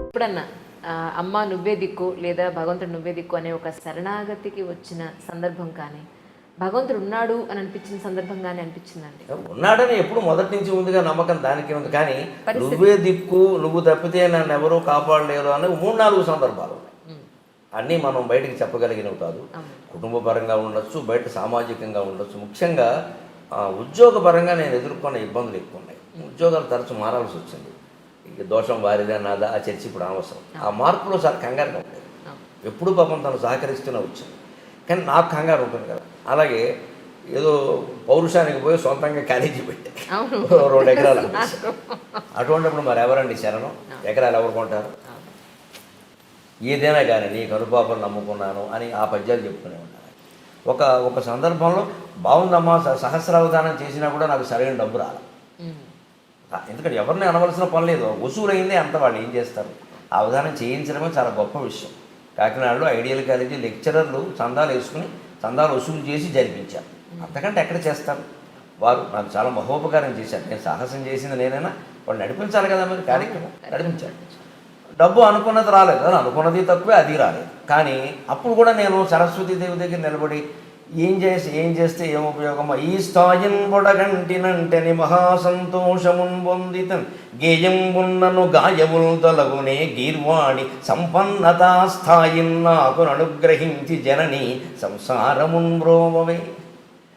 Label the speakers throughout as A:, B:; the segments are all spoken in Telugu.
A: ఎప్పుడన్నా అమ్మ నువ్వే దిక్కు లేదా భగవంతుడు నువ్వే దిక్కు అనే ఒక శరణాగతికి వచ్చిన సందర్భం కానీ, భగవంతుడు ఉన్నాడు అని అనిపించిన సందర్భం కానీ అనిపించిందండి?
B: ఉన్నాడని ఎప్పుడు మొదటి నుంచి ఉందిగా నమ్మకం, దానికి ఉంది. కానీ నువ్వే దిక్కు, నువ్వు తప్పితే నన్ను ఎవరూ కాపాడలేరు అని 3-4 సందర్భాలు ఉన్నాయి. అన్నీ మనం బయటికి చెప్పగలిగినవి కాదు. కుటుంబ పరంగా ఉండొచ్చు, బయట సామాజికంగా ఉండొచ్చు. ముఖ్యంగా ఉద్యోగపరంగా నేను ఎదుర్కొన్న ఇబ్బందులు ఎక్కువ ఉన్నాయి. ఉద్యోగాలు తరచు మారాల్సి వచ్చింది. ఇక దోషం వారిదే నాదా ఆ చర్చ ఇప్పుడు అనవసరం. ఆ మార్పులో చాలా కంగారుగా ఉంటుంది. ఎప్పుడు పాపం తను సహకరిస్తూనే వచ్చింది, కానీ నాకు కంగారు ఉంటుంది కదా. అలాగే ఏదో పౌరుషానికి పోయి సొంతంగా కాలేజీ పెట్టే 2 ఎకరాలు అటువంటిప్పుడు మరి ఎవరండి శరణం? ఎకరాలు ఎవరు కొంటారు? ఏదైనా కానీ నీ కనుపాపలు నమ్ముకున్నాను అని ఆ పద్యాలు చెప్పుకునే ఉంటాను. ఒక సందర్భంలో బాగుందమ్మా సహస్రావధానం చేసినా కూడా నాకు సరైన డబ్బు రాలి. ఎందుకంటే ఎవరిని అనవలసిన పని లేదు, వసూలైందే అంత. వాళ్ళు ఏం చేస్తారు? ఆ అవధానం చేయించడమే చాలా గొప్ప విషయం. కాకినాడలో ఐడియల్ కాలేజీ లెక్చరర్లు చందాలు వేసుకుని చందాలు వసూలు చేసి జరిపించారు. అంతకంటే ఎక్కడ చేస్తారు? వారు నాకు చాలా మహోపకారం చేశారు. నేను సాహసం చేసింది నేనైనా వాళ్ళు నడిపించాలి కదా, మరి కార్యక్రమం నడిపించాలి. డబ్బు అనుకున్నది రాలేదు, అది అనుకున్నది తక్కువే, అది రాలేదు. కానీ అప్పుడు కూడా నేను సరస్వతీదేవి దగ్గర నిలబడి ఏం చేస్తే ఏం ఉపయోగమా, ఈ స్థాయిన్ బొడగంటినంటని మహాసంతోషమున్ పొందితన్ గేయంబున్నను గాయములు తొలగునే గీర్వాణి సంపన్నతా స్థాయిన్ నాకు అనుగ్రహించి జనని సంసారమున్ బ్రోవవే.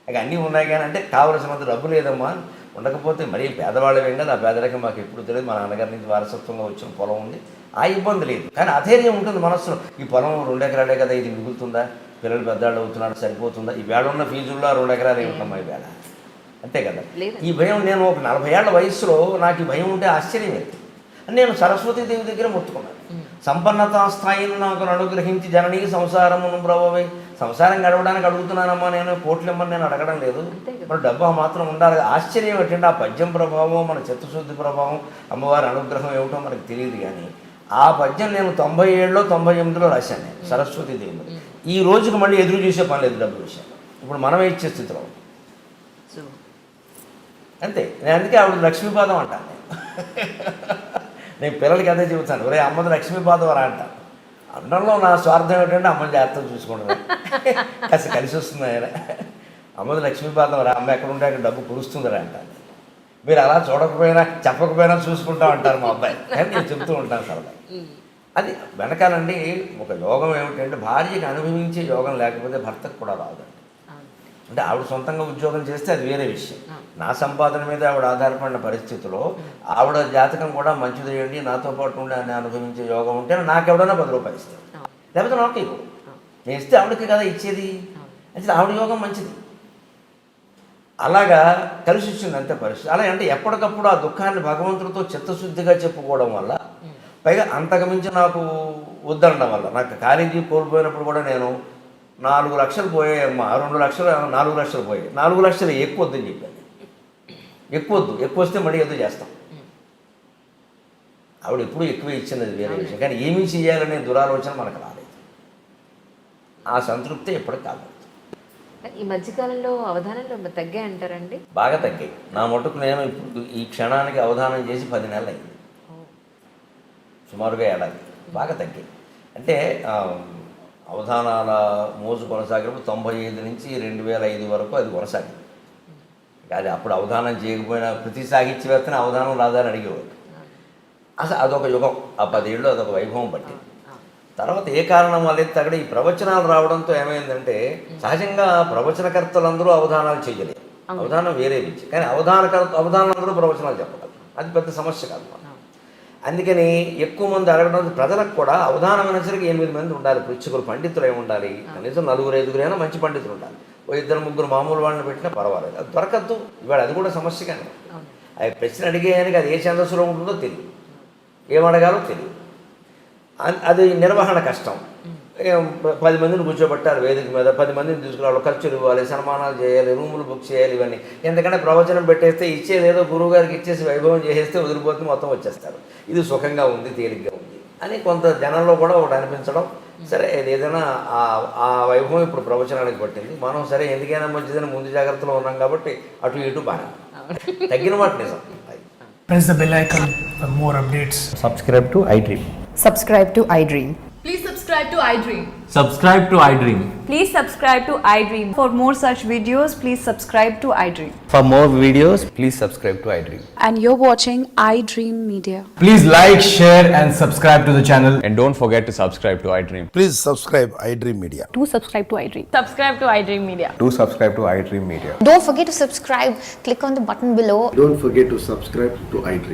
B: ఇక అన్నీ ఉన్నాయి కానీ అంటే కావలసినంత డబ్బు లేదమ్మా, ఉండకపోతే మరీ పేదవాళ్ళమేం కదా. ఆ పేదరికం మాకు ఎప్పుడు తెలియదు. మా నాన్నగారి నుంచి వారసత్వంగా వచ్చిన పొలం ఉంది, ఆ ఇబ్బంది లేదు. కానీ అధైర్యం ఉంటుంది మనసులో. ఈ పొలం 2 ఎకరాలే కదా, ఇది మిగులుతుందా? పిల్లలు పెద్దవాళ్ళు అవుతున్నాడు, సరిపోతుందా? ఈ వేళ ఉన్న ఫీజుల్లో 2 ఎకరాలు ఏముంటాం ఈ వేళ? అంతే కదా. ఈ భయం నేను ఒక 40 ఏళ్ల వయసులో నాకు ఈ భయం ఉంటే ఆశ్చర్యం లేదు. నేను సరస్వతీదేవి దగ్గర మొత్తుకున్నాను. సంపన్నతా స్థాయిని నాకు అనుగ్రహించి జననీ సంసారమును బ్రవవే. సంసారం గడవడానికి అడుగుతున్నానమ్మా, నేను కోట్లమ్మని నేను అడగడం లేదు. మరి డబ్బు మాత్రం ఉండాలి. ఆశ్చర్యం ఏంటంటే ఆ పద్యం ప్రభావం, మన చిత్తశుద్ధి ప్రభావం, అమ్మవారి అనుగ్రహం ఏమిటో మనకు తెలియదు. కానీ ఆ పద్యం నేను 97లో 98లో రాశాను నేను సరస్వతీదేవిలో. ఈ రోజుకి మళ్ళీ ఎదురు చూసే పని లేదు డబ్బు విషయం. ఇప్పుడు మనమే ఇచ్చే స్థితిలో అంతే. నేను అందుకే ఆవిడ లక్ష్మీపాదం అంటాను. నేను పిల్లలకి అదే చెబుతాను, ఒరే అమ్మది లక్ష్మీపాదం రా అంటాను. అండంలో నా స్వార్థం ఏంటంటే అమ్మని జాగ్రత్తగా చూసుకుంటాను, కాస్త కలిసి వస్తుంది ఆయన. అమ్మది లక్ష్మీపాదం రా, అమ్మ ఎక్కడ ఉంటే అక్కడ డబ్బు కురుస్తుందిరా అంటాను. మీరు అలా చూడకపోయినా చెప్పకపోయినా చూసుకుంటా ఉంటారు మా అబ్బాయి, కానీ నేను చెబుతూ ఉంటాను సరదా. అది వెనకాలండి ఒక యోగం ఏమిటంటే భార్యకి అనుభవించే యోగం లేకపోతే భర్తకు కూడా రాదండి. అంటే ఆవిడ సొంతంగా ఉద్యోగం చేస్తే అది వేరే విషయం. నా సంపాదన మీద ఆవిడ ఆధారపడిన పరిస్థితిలో ఆవిడ జాతకం కూడా మంచిది చేయండి, నాతో పాటు ఉండి అని అనుభవించే యోగం ఉంటే నాకెవడన్నా 10 రూపాయలు ఇస్తాను, లేకపోతే నాకు ఇవ్వు. నేను ఇస్తే ఆవిడకి కదా ఇచ్చేది. అంటే ఆవిడ యోగం మంచిది. అలాగా కలిసి వచ్చింది అంతే పరిస్థితి. అలా అంటే ఎప్పటికప్పుడు ఆ దుఃఖాన్ని భగవంతుడితో చిత్తశుద్ధిగా చెప్పుకోవడం వల్ల, పైగా అంతకుమించి నాకు వద్దనడం వల్ల, నాకు కాలేజీ కోల్పోయినప్పుడు కూడా నేను 4 లక్షలు పోయాయమ్మా, 2 లక్షలు 4 లక్షలు పోయాయి. 4 లక్షలు ఎక్కువ వద్దని చెప్పాను. ఎక్కువ వస్తే మళ్ళీ ఏదో చేస్తాం. ఆవిడ ఎప్పుడూ ఎక్కువ ఇచ్చింది, అది వేరే విషయం. కానీ ఏమీ చేయాలనే దురాలోచన మనకు రాలేదు. ఆ సంతృప్తి ఎప్పటికి కాలేదు.
A: ఈ మధ్యకాలంలో అవధానంలో తగ్గాయి అంటారండి? బాగా
B: తగ్గాయి. నా మటుకు నేను ఇప్పుడు ఈ క్షణానికి అవధానం చేసి 10 నెలలు అయింది, సుమారుగా ఏడాది. బాగా తగ్గాయి. అంటే అవధానాల మోజు కొనసాగినప్పుడు 95 నుంచి 2005 వరకు అది కొనసాగింది. అది అప్పుడు అవధానం చేయకపోయినా ప్రతి సాహిత్యవేత్తని అవధానం రాదని అడిగేవాడు. అసలు అదొక యుగం. ఆ 10 ఏళ్ళు అదొక వైభవం పట్టింది. తర్వాత ఏ కారణం వల్ల తగ్గడ ఈ ప్రవచనాలు రావడంతో ఏమైందంటే, సహజంగా ప్రవచనకర్తలందరూ అవధానాలు చేయలేరు, అవధానం వేరే విద్య. కానీ అవధానాలందరూ ప్రవచనాలు చెప్పగలరు, అది పెద్ద సమస్య కాదు. అందుకని ఎక్కువ మంది అడగడం, ప్రజలకు కూడా అవధానం అనేసరికి 8 మంది ఉండాలి, పృచ్ఛకులు, పండితులు ఏమి ఉండాలి, కనీసం 4-5 అయినా మంచి పండితులు ఉండాలి. ఓ 2-3 మామూలు వాళ్ళని పెట్టినా పర్వాలేదు, అది దొరకద్దు. ఇవాళ అది కూడా సమస్య. కానీ అది ప్రశ్న అడిగేయానికి అది ఏ ఛందస్సులో ఉంటుందో తెలియదు, ఏమడగాలో తెలియదు. అది నిర్వహణ కష్టం. 10 మందిని కూర్చోబెట్టాలి వేదిక మీద, 10 మందిని తీసుకురావాలి, ఖర్చులు ఇవ్వాలి, సన్మానాలు చేయాలి, రూములు బుక్ చేయాలి, ఇవన్నీ. ఎందుకంటే ప్రవచనం పెట్టేస్తే ఇచ్చేదేదో గురువు గారికి ఇచ్చేసి వైభవం చేసేస్తే వదిలిపోతుంది, మొత్తం వచ్చేస్తారు. ఇది సుఖంగా ఉంది, తేలిగ్గా ఉంది అని కొంత జనంలో కూడా ఒకటి అనిపించడం, సరే ఏదైనా ఆ వైభవం ఇప్పుడు ప్రవచనానికి పట్టింది. మనం సరే ఎందుకైనా మంచిదని ముందు జాగ్రత్తలో ఉన్నాం కాబట్టి అటు ఇటు బాగా తగ్గిన మాట నిజం.
C: Press the bell icon for more updates.
D: Subscribe to iDream.
E: Subscribe to iDream.
F: Please subscribe to iDream.
D: Subscribe to iDream.
E: Please subscribe to iDream. For more such videos, please subscribe to iDream.
D: For more videos, please subscribe to iDream.
G: And you're watching iDream Media.
H: Please like, share and subscribe to the channel.
D: And don't forget to subscribe to iDream.
I: Please subscribe iDream Media.
G: Do subscribe to iDream.
E: Subscribe to iDream Media.
D: Do subscribe to iDream Media.
J: Don't forget to subscribe. Click on the button below.
I: Don't forget to subscribe to iDream.